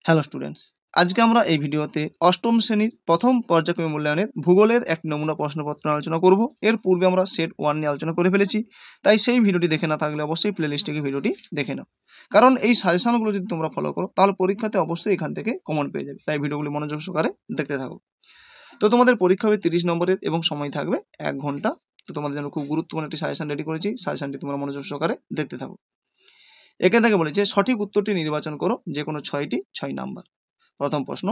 Hello students, আজকে আমরা এই ভিডিওতে অষ্টম শ্রেণীর প্রথম পর্যায়ক্রমিক মূল্যায়নের ভূগোলের এক নমুনা প্রশ্নপত্র আলোচনা করব। এর পূর্বে আমরা সেট 1 নিয়ে আলোচনা করে ফেলেছি, তাই সেই ভিডিওটি দেখে না থাকলে অবশ্যই প্লেলিস্টে গিয়ে ভিডিওটি দেখে নাও। কারণ এই সাজেশনগুলো যদি তোমরা ফলো করো তাহলে পরীক্ষাতে অবশ্যই এখান থেকে কমন পেয়ে যাবে, তাই ভিডিওগুলি মনোযোগ সহকারে দেখতে থাকো। তো তোমাদের পরীক্ষা হবে 30 নম্বরের এবং সময় থাকবে 1 ঘন্টা। তো তোমাদের জন্য খুব গুরুত্বপূর্ণ একটি সাজেশন রেডি করেছি, সাজেশনটি তোমরা মনোযোগ সহকারে দেখতে থাকো। এখান থেকে বলেছে সঠিক উত্তরটি নির্বাচন করো, যে কোনো 6 নাম্বার। প্রথম প্রশ্ন,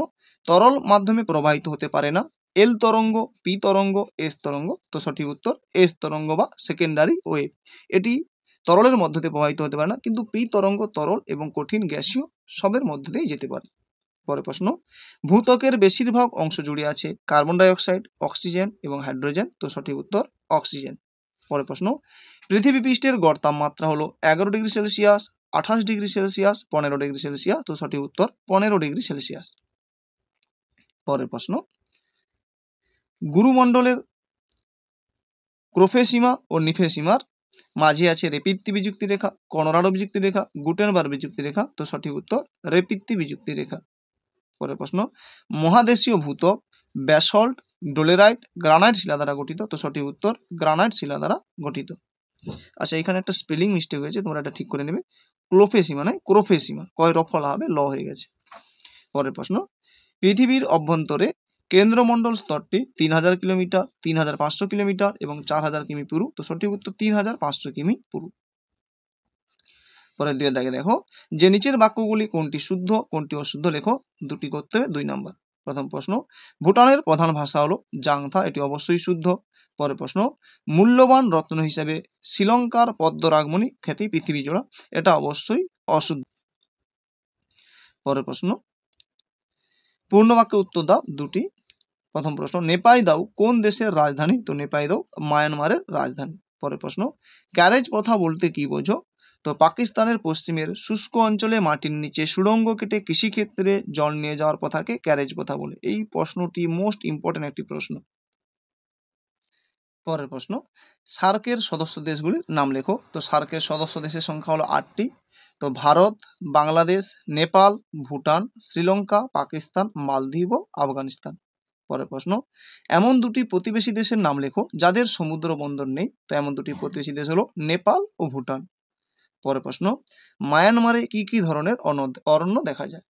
তরল মাধ্যমে প্রবাহিত হতে পারে না এল তরঙ্গ, পি তরঙ্গ, এস তরঙ্গ। তো সঠিক উত্তর এস তরঙ্গ বা সেকেন্ডারি ওয়েভ। এটি তরলের মধ্য দিয়ে প্রবাহিত হতে পারে না, কিন্তু পি তরঙ্গ তরল এবং কঠিন গ্যাসীয় সবের মধ্য দিয়েই যেতে পারে। পরের প্রশ্ন, ভূত্বকের বেশিরভাগ অংশ জুড়ে আছে কার্বন ডাই অক্সাইড, অক্সিজেন এবং হাইড্রোজেন। তো সঠিক উত্তর অক্সিজেন। পরের প্রশ্ন, পৃথিবী পৃষ্ঠের গড় তাপমাত্রা হলো 11 degree Celsius, 28 degree Celsius, 15 degree Celsius. তো সঠিক উত্তর 15 ডিগ্রি সেলসিয়াস। পরের প্রশ্ন, গুরুমণ্ডলের ক্রোফেসীমা ও নিফেসীমার মাঝে আছে রেপিত্তি বিযুক্তি রেখা, কনরাড বিযুক্তি রেখা, গুটেনবার্গ বিযুক্তি রেখা। তো সঠিক উত্তর রেপিত্তি বিযুক্তি রেখা। পরের প্রশ্ন, মহাদেশীয় ভূত্বক ব্যাসল্ট, ডোলেরাইট, গ্রানাইট শিলা দ্বারা গঠিত। তো সঠিক উত্তর গ্রানাইট শিলা দ্বারা গঠিত। আচ্ছা, এখানে একটা স্পেলিং মিস্টেক হয়েছে, তোমরা এটা ঠিক করে নেবে। ক্লোফেসীমা নয় ক্রোফেসীমা, কয় রফলা হবে, ল হয়ে গেছে। পরের প্রশ্ন, পৃথিবীর অভ্যন্তরে কেন্দ্রমণ্ডল স্তরটি 3000 কিলোমিটার, 3500 কিলোমিটার এবং 4000 কিমি পুরু। তো সঠিক উত্তর 3500 কিমি পুরু। পরের দুই দাগে দেখো, যে নিচের বাক্যগুলি কোনটি শুদ্ধ কোনটি অশুদ্ধ লেখো। দুটি করতে হবে, 2 নাম্বার। প্রথম প্রশ্ন, ভুটানের প্রধান ভাষা হলো জাংথা। এটি অবশ্যই শুদ্ধ। পরের প্রশ্ন, মূল্যবান রত্ন হিসেবে শ্রীলঙ্কার পদ্মরাগমণি খ্যাতি পৃথিবী জোড়া। এটা অবশ্যই অশুদ্ধ। পরের প্রশ্ন, পূর্ণ বাক্যে উত্তর দাও দুটি। প্রথম প্রশ্ন, নেপাইদাও কোন দেশের রাজধানী। তো নেপাইদাও মায়ানমারের রাজধানী। পরের প্রশ্ন, ক্যারেজ প্রথা বলতে কি বোঝো। তো পাকিস্তানের পশ্চিমের শুষ্ক অঞ্চলে মাটির নিচে সুড়ঙ্গ কেটে কৃষিক্ষেত্রে জল নিয়ে যাওয়ার প্রথাকে ক্যারেজ প্রথা বলে। এই প্রশ্নটি মোস্ট ইম্পর্টেন্ট একটি প্রশ্ন। পরের প্রশ্ন, সার্কের সদস্য দেশগুলির নাম লেখো। তো সার্কের সদস্য দেশের সংখ্যা হলো 8টি। তো ভারত, বাংলাদেশ, নেপাল, ভুটান, শ্রীলঙ্কা, পাকিস্তান, মালদ্বীপ ও আফগানিস্তান। পরের প্রশ্ন, এমন দুটি প্রতিবেশী দেশের নাম লেখো যাদের সমুদ্র বন্দর নেই। তো এমন দুটি প্রতিবেশী দেশ হলো নেপাল ও ভুটান। পরের প্রশ্ন, মায়ানমারে কি কি ধরনের অরণ্য দেখা যায়।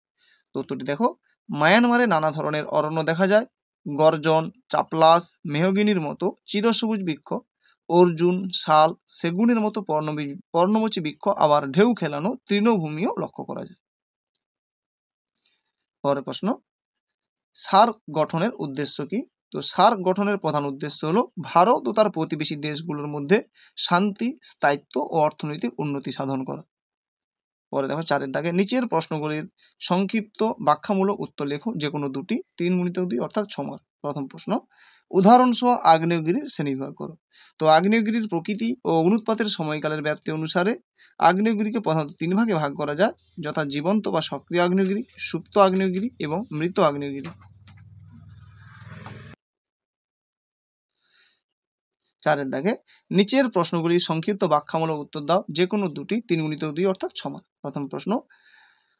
তো উত্তরটি দেখো, মায়ানমারে নানা ধরনের অরণ্য দেখা যায়। গর্জন, চাপলাস, মেহগিনির মতো চিরসবুজ বৃক্ষ, অর্জুন, শাল, সেগুনের মতো পর্ণমোচী বৃক্ষ, আবার ঢেউ খেলানো তৃণভূমিও লক্ষ্য করা যায়। পরের প্রশ্ন, সার্ক গঠনের উদ্দেশ্য কি। তো সার্ক গঠনের প্রধান উদ্দেশ্য হলো ভারত ও তার প্রতিবেশী দেশগুলোর মধ্যে শান্তি, স্থায়িত্ব ও অর্থনৈতিক উন্নতি সাধন করা। পরে দেখো 4 দাগে, নিচের প্রশ্নগুলির সংক্ষিপ্ত ব্যাখ্যামূলক উত্তর লেখো, যে কোনো দুটি, 3 × 2 অর্থাৎ 6 মার্ক। প্রথম প্রশ্ন, উদাহরণসহ আগ্নেয়গিরির শ্রেণীবিভাগ করো। তো আগ্নেয়গিরির প্রকৃতি ও অনুৎপাতের সময়কালের ব্যাপ্তি অনুসারে আগ্নেয়গিরিকে প্রধানত 3 ভাগে ভাগ করা যায়, যথা জীবন্ত বা সক্রিয় আগ্নেয়গিরি, সুপ্ত আগ্নেয়গিরি এবং মৃত আগ্নেয়গিরি। 4 দাগে, নিচের প্রশ্নগুলির সংক্ষিপ্ত ব্যাখ্যামূলক উত্তর দাও, যে কোনো দুটি, 3 × 2 অর্থাৎ 6 মার্ক। প্রথম প্রশ্ন,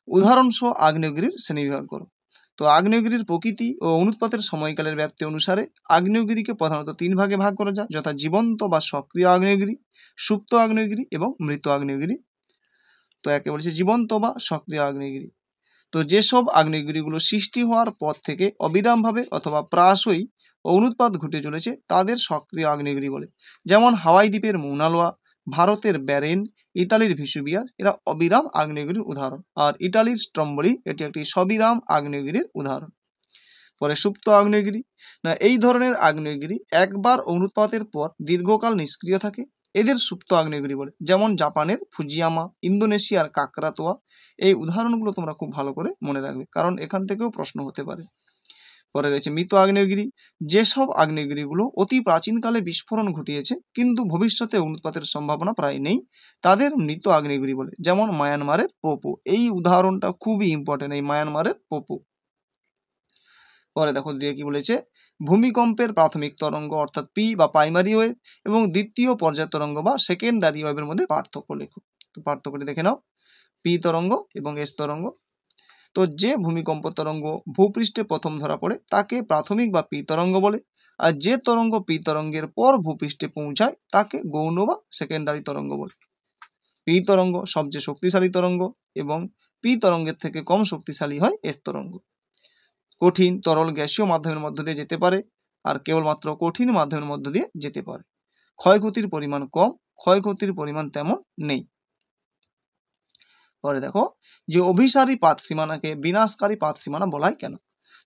উদাহরণসহ আগ্নেয়গিরির শ্রেণীবিভাগ করো। তো আগ্নেয়গিরির প্রকৃতি ও অনুৎপাতের সময়কালের ব্যাপ্তি অনুসারে আগ্নেয়গিরিকে প্রধানত 3 ভাগে ভাগ করা যায়, যথা জীবন্ত বা সক্রিয় আগ্নেয়গিরি, সুপ্ত আগ্নেয়গিরি এবং মৃত আগ্নেয়গিরি। তো একে বলছে জীবন্ত বা সক্রিয় আগ্নেয়গিরি। তো যেসব আগ্নেয়গিরিগুলো সৃষ্টি হওয়ার পর থেকে অবিরামভাবে অথবা প্রায়শই অনুৎপাত ঘটে চলেছে তাদের সক্রিয় আগ্নেয়গিরি বলে। যেমন হাওয়াই দ্বীপের মৌনা লোয়া, ভারতের ব্যারেন, ইতালির ভিসুভিয়াস, এরা অবিরাম আগ্নেয়গিরির উদাহরণ। আর ইতালির স্ট্রম্বলি, এটি একটি সবিরাম আগ্নেয়গিরির উদাহরণ। পরে সুপ্ত আগ্নেয়গিরি, না এই ধরনের আগ্নেয়গিরি একবার অনুৎপাতের পর দীর্ঘকাল নিষ্ক্রিয় থাকে, এদের সুপ্ত আগ্নেয়গিরি বলে। যেমন জাপানের ফুজিয়ামা, ইন্দোনেশিয়ার কাকরাতোয়া। এই উদাহরণগুলো তোমরা খুব ভালো করে মনে রাখবে, কারণ এখান থেকেও প্রশ্ন হতে পারে। পরে রয়েছে মৃত আগ্নেয়গিরি, যেসব আগ্নেয়গিরিগুলো অতি প্রাচীনকালে বিস্ফোরণ ঘটিয়েছে কিন্তু ভবিষ্যতে অনুৎপাতের সম্ভাবনা প্রায় নেই, তাদের মৃত আগ্নেয়গিরি বলে। যেমন মায়ানমারের পোপো, এই উদাহরণটা খুবই ইম্পর্টেন্ট, এই মায়ানমারের পোপো। পরে দেখো দিয়ে কি বলেছে, ভূমিকম্পের প্রাথমিক তরঙ্গ অর্থাৎ পি বা প্রাইমারি ওয়েভ এবং দ্বিতীয় পর্যায় তরঙ্গ বা সেকেন্ডারি ওয়েভের মধ্যে পার্থক্য লেখো। তো পার্থক্যটি দেখে নাও, পি তরঙ্গ এবং এস তরঙ্গ। তো যে ভূমিকম্প তরঙ্গ ভূপৃষ্ঠে প্রথম ধরা পড়ে তাকে প্রাথমিক বা পি তরঙ্গ বলে, আর যে তরঙ্গ পি তরঙ্গের পর ভূপৃষ্ঠে পৌঁছায় তাকে গৌণ বা সেকেন্ডারি তরঙ্গ বলে। পি তরঙ্গ সবচেয়ে শক্তিশালী তরঙ্গ এবং পি তরঙ্গের থেকে কম শক্তিশালী হয় এস তরঙ্গ। কঠিন, তরল, গ্যাসীয় মাধ্যমের মধ্য দিয়ে যেতে পারে, আর কেবলমাত্র কঠিন মাধ্যমের মধ্য দিয়ে যেতে পারে। ক্ষয়ক্ষতির পরিমাণ কম, ক্ষয়ক্ষতির পরিমাণ তেমন নেই। পরে দেখো যে অভিসারী পাত সীমানাকে বিনাশকারী পাত সীমানা বলা হয় কেন?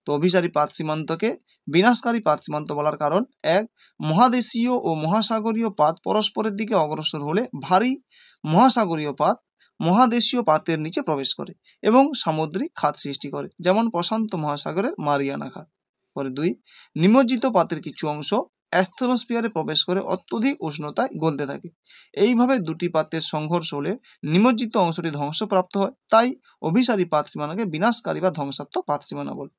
তো অভিসারী পাত সীমান্তকে বিনাশকারী পাত সীমান্ত বলার কারণ, এক, মহাদেশীয় ও মহাসাগরীয় পাত পরস্পরের দিকে অগ্রসর হলে ভারী মহাসাগরীয় পাত মহাদেশীয় পাতের নিচে প্রবেশ করে এবং সামুদ্রিক খাত সৃষ্টি করে, যেমন প্রশান্ত মহাসাগরের মারিয়ানা খাত। পরে দুই, নিমজ্জিত পাতের কিছু অংশ অ্যাস্ট্রোস্ফিয়ারে প্রবেশ করে অত্যধিক উষ্ণতায় গলতে থাকে। এইভাবে দুটি পাতের সংঘর্ষ হলে নিমজ্জিত অংশটি ধ্বংসপ্রাপ্ত হয়, তাই অভিসারী পাত সীমানাকে বিনাশকারী বা ধ্বংসাত্মক পাত সীমানা বলে।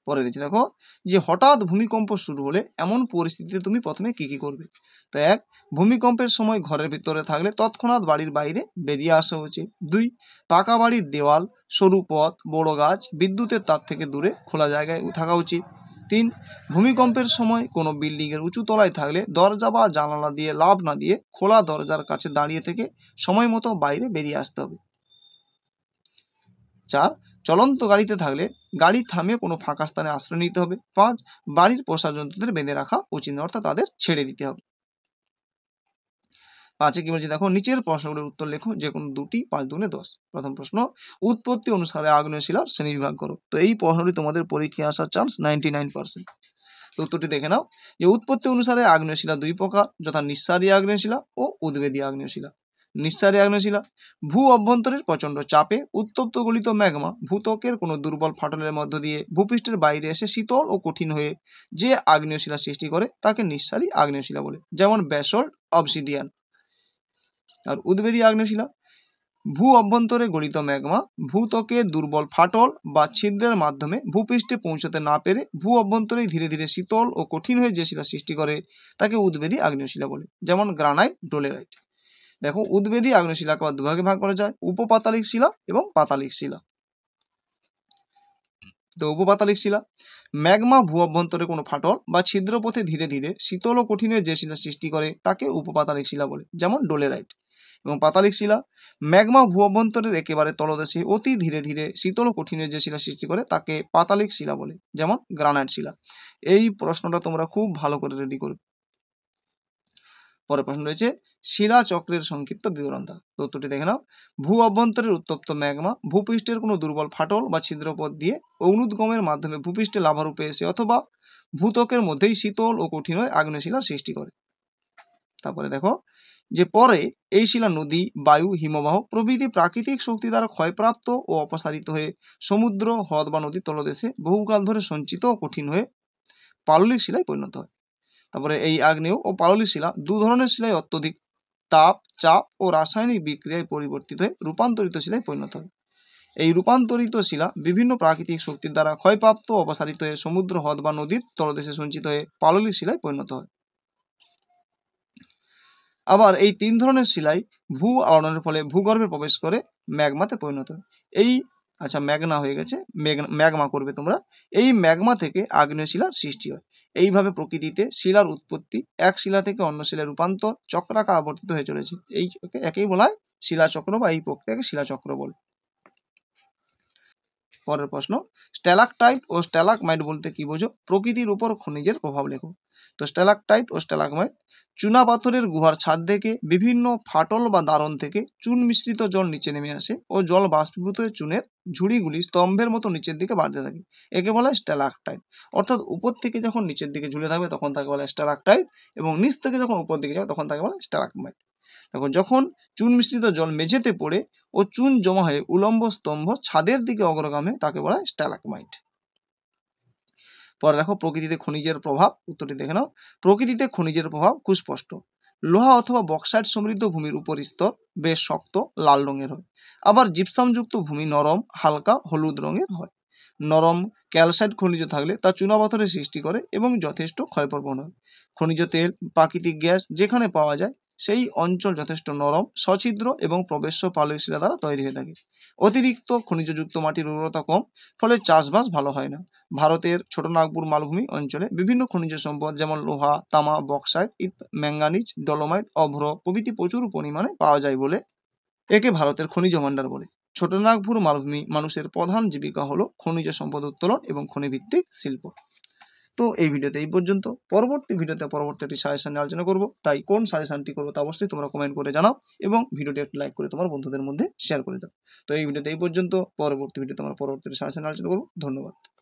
পরে রয়েছে দেখো যে হঠাৎ ভূমিকম্প শুরু হলে এমন পরিস্থিতিতে তুমি প্রথমে কি কি করবে? তো এক, ভূমিকম্পের সময় ঘরের ভিতরে থাকলে তৎক্ষণাৎ বাড়ির বাইরে বেরিয়ে আসা উচিত। দুই, পাকা বাড়ির দেওয়াল, সরু পথ, বড় গাছ, বিদ্যুতের তার থেকে দূরে খোলা জায়গায় থাকা উচিত। তিন, ভূমিকম্পের সময় কোনো বিল্ডিং এর উঁচু তলায় থাকলে দরজা বা জানালা দিয়ে লাফ না দিয়ে খোলা দরজার কাছে দাঁড়িয়ে থেকে সময় মতো বাইরে বেরিয়ে আসতে হবে। চার, চলন্ত গাড়িতে থাকলে গাড়ি থামিয়ে কোনো ফাঁকা স্থানে আশ্রয় নিতে হবে। পাঁচ, বাড়ির পোষা জন্তুদের বেঁধে রাখা উচিত নয়, অর্থাৎ তাদের ছেড়ে দিতে হবে। পাঁচে কি বলছে দেখো, নিচের প্রশ্নগুলোর উত্তর লেখো, যে কোনো দুটি, 5 দুগুণে 10। প্রথম প্রশ্ন, উৎপত্তি অনুসারে আগ্নেয় শিলার শ্রেণীবিভাগ করো। তো এই প্রশ্নটি তোমাদের পরীক্ষায় আসার চান্স 99%। তো উত্তরটি দেখে নাও যে উৎপত্তি অনুসারে আগ্নেয় শিলা দুই প্রকার, যথা নিঃসারী আগ্নেয় শিলা ও উদ্বেদী আগ্নেয় শিলা। নিঃসারী আগ্নেয় শিলা ভূ অভ্যন্তরের প্রচন্ড চাপে উত্তপ্ত গলিত ম্যাগমা ভূত্বকের কোনো দুর্বল ফাটলের মধ্য দিয়ে ভূপৃষ্ঠের বাইরে এসে শীতল ও কঠিন হয়ে যে আগ্নেয় শিলা সৃষ্টি করে তাকে নিঃসারী আগ্নেয় শিলা বলে, যেমন ব্যাসল্ট, অবসিডিয়ান। আর উদ্বেদী আগ্নেয় শিলা ভূ অভ্যন্তরে গলিত ম্যাগমা ভূত্বকে দুর্বল ফাটল বা ছিদ্রের মাধ্যমে ভূপৃষ্ঠে পৌঁছতে না পেরে ভূ অভ্যন্তরেই ধীরে ধীরে শীতল ও কঠিন হয়ে যে শিলা সৃষ্টি করে তাকে উদ্বেদী আগ্নেয় শিলা বলে, যেমন গ্রানাইট, ডোলেরাইট। দেখো উদ্বেদী আগ্নেয় শিলাকে আবার দুভাগে ভাগ করা যায়, উপপাতালিক শিলা এবং পাতালিক শিলা। তো উপপাতালিক শিলা ম্যাগমা ভূ অভ্যন্তরে কোনো ফাটল বা ছিদ্রপথে ধীরে ধীরে শীতল ও কঠিন হয়ে যে শিলা সৃষ্টি করে তাকে উপপাতালিক শিলা বলে, যেমন ডোলেরাইট। এবং পাতালিক শিলা ম্যাগমা ভূ অভ্যন্তরের একেবারে তলদেশে অতি ধীরে ধীরে শীতল ও কঠিন হয়ে যে শিলা সৃষ্টি করে তাকে পাতালিক শিলা বলে, যেমন গ্রানাইট শিলা। এই প্রশ্নটা তোমরা খুব ভালো করে রেডি করবে। পরের প্রশ্ন রয়েছে শিলা চক্রের সংক্ষিপ্ত বিবরণ দাও। তো উত্তরটি দেখে নাও, ভূ অভ্যন্তরের উত্তপ্ত ম্যাগমা ভূপৃষ্ঠের কোনো দুর্বল ফাটল বা ছিদ্রপথ দিয়ে অগ্নুদ্গমের মাধ্যমে ভূপৃষ্ঠে লাভারূপে এসে অথবা ভূত্বকের মধ্যেই শীতল ও কঠিন হয়ে আগ্নেয় শিলার সৃষ্টি করে। তারপরে দেখো যে পরে এই শিলা নদী, বায়ু, হিমবাহ প্রভৃতি প্রাকৃতিক শক্তি দ্বারা ক্ষয়প্রাপ্ত ও অপসারিত হয়ে সমুদ্র, হ্রদ বা নদীর তলদেশে বহুকাল ধরে সঞ্চিত ও কঠিন হয়ে পাললিক শিলায় পরিণত হয়। তারপরে এই আগ্নেয় ও পাললিক শিলা দু ধরনের শিলায় অত্যধিক তাপ, চাপ ও রাসায়নিক বিক্রিয়ায় পরিবর্তিত হয়ে রূপান্তরিত শিলায় পরিণত হয়। এই রূপান্তরিত শিলা বিভিন্ন প্রাকৃতিক শক্তির দ্বারা ক্ষয়প্রাপ্ত ও অপসারিত হয়ে সমুদ্র, হ্রদ বা নদীর তলদেশে সঞ্চিত হয়ে পাললিক শিলায় পরিণত হয়। আবার এই তিন ধরনের শিলাই ভূ আলোড়নের ফলে ভূগর্ভে প্রবেশ করে ম্যাগমাতে পরিণত হয়। এই ম্যাগনা হয়ে গেছে, ম্যাগমা করবে তোমরা। এই ম্যাগমা থেকে আগ্নেয় শিলার সৃষ্টি হয়। এইভাবে প্রকৃতিতে শিলার উৎপত্তি, এক শিলা থেকে অন্য শিলায় রূপান্তর চক্রাকার আবর্তিত হয়ে চলেছে। একেই বলা হয় শিলাচক্র বা এই প্রক্রিয়াকে শিলাচক্র বলে। পরের প্রশ্ন, স্ট্যালাকটাইট ও স্ট্যালাকমাইট বলতে কি বোঝো? প্রকৃতির উপর খনিজের প্রভাব লেখো। তো স্ট্যালাকটাইট ও স্ট্যালাকমাইট চুনা পাথরের গুহার ছাদ থেকে বিভিন্ন ফাটল বা দারণ থেকে চুন মিশ্রিত জল নিচে নেমে আসে ও জল বাষ্পীভূত হয়ে চুনের ঝুড়িগুলি স্তম্ভের মতো নিচের দিকে বাড়তে থাকে। একে বলা হয় স্ট্যালাকটাইট। অর্থাৎ উপর থেকে যখন নিচের দিকে ঝুলে থাকবে তখন তাকে বলা হয় স্ট্যালাকটাইট, এবং নিচ থেকে যখন উপর দিকে যাবে তখন তাকে বলা হয় স্ট্যালাকমাইট। দেখো যখন চুন মিশ্রিত জল মেঝেতে পড়ে ও চুন জমা হয়ে উলম্ব স্তম্ভ ছাদের দিকে অগ্রগামী তাকে বলা হয় স্ট্যালাকমাইট। পরে দেখো প্রকৃতিতে খনিজের প্রভাব। উত্তরটি দেখে নাও, প্রকৃতিতে খনিজের প্রভাব খুব স্পষ্ট। লোহা অথবা বক্সাইট সমৃদ্ধ ভূমির উপরিস্তর বেশ শক্ত লাল রঙের হয়। আবার জিপসামযুক্ত ভূমি নরম হালকা হলুদ রঙের হয়। নরম ক্যালসাইট খনিজ থাকলে তা চুনাপাথরের সৃষ্টি করে এবং যথেষ্ট ক্ষয়প্রবণ হয়। খনিজ তেল, প্রাকৃতিক গ্যাস যেখানে পাওয়া যায় সেই অঞ্চল যথেষ্ট নরম, সছিদ্র এবং প্রবেশ্য পাললিক শিলা দ্বারা তৈরি হয়ে থাকে। অতিরিক্ত খনিজযুক্ত মাটির উর্বরতা কম, ফলে চাষবাস ভালো হয় না। ভারতের ছোটনাগপুর মালভূমি অঞ্চলে বিভিন্ন খনিজ সম্পদ যেমন লোহা, তামা, বক্সাইট, ম্যাঙ্গানিজ, ডলোমাইট, অভ্র প্রভৃতি প্রচুর পরিমাণে পাওয়া যায় বলে একে ভারতের খনিজ ভাণ্ডার বলে। ছোটনাগপুর মালভূমি মানুষের প্রধান জীবিকা হলো খনিজ সম্পদ উত্তোলন এবং খনিভিত্তিক শিল্প। তো এই ভিডিওতে এই পর্যন্ত। পরবর্তী ভিডিওতে পরবর্তী একটি সাজেশন নিয়ে আলোচনা করব, তাই কোন সাজেশনটি করবো তা অবশ্যই তোমরা কমেন্ট করে জানাও এবং ভিডিওটি একটি লাইক করে তোমার বন্ধুদের মধ্যে শেয়ার করে দাও। তো এই ভিডিওতে এই পর্যন্ত, পরবর্তী ভিডিওতে আমরা পরবর্তী সাজেশন আলোচনা করবো। ধন্যবাদ।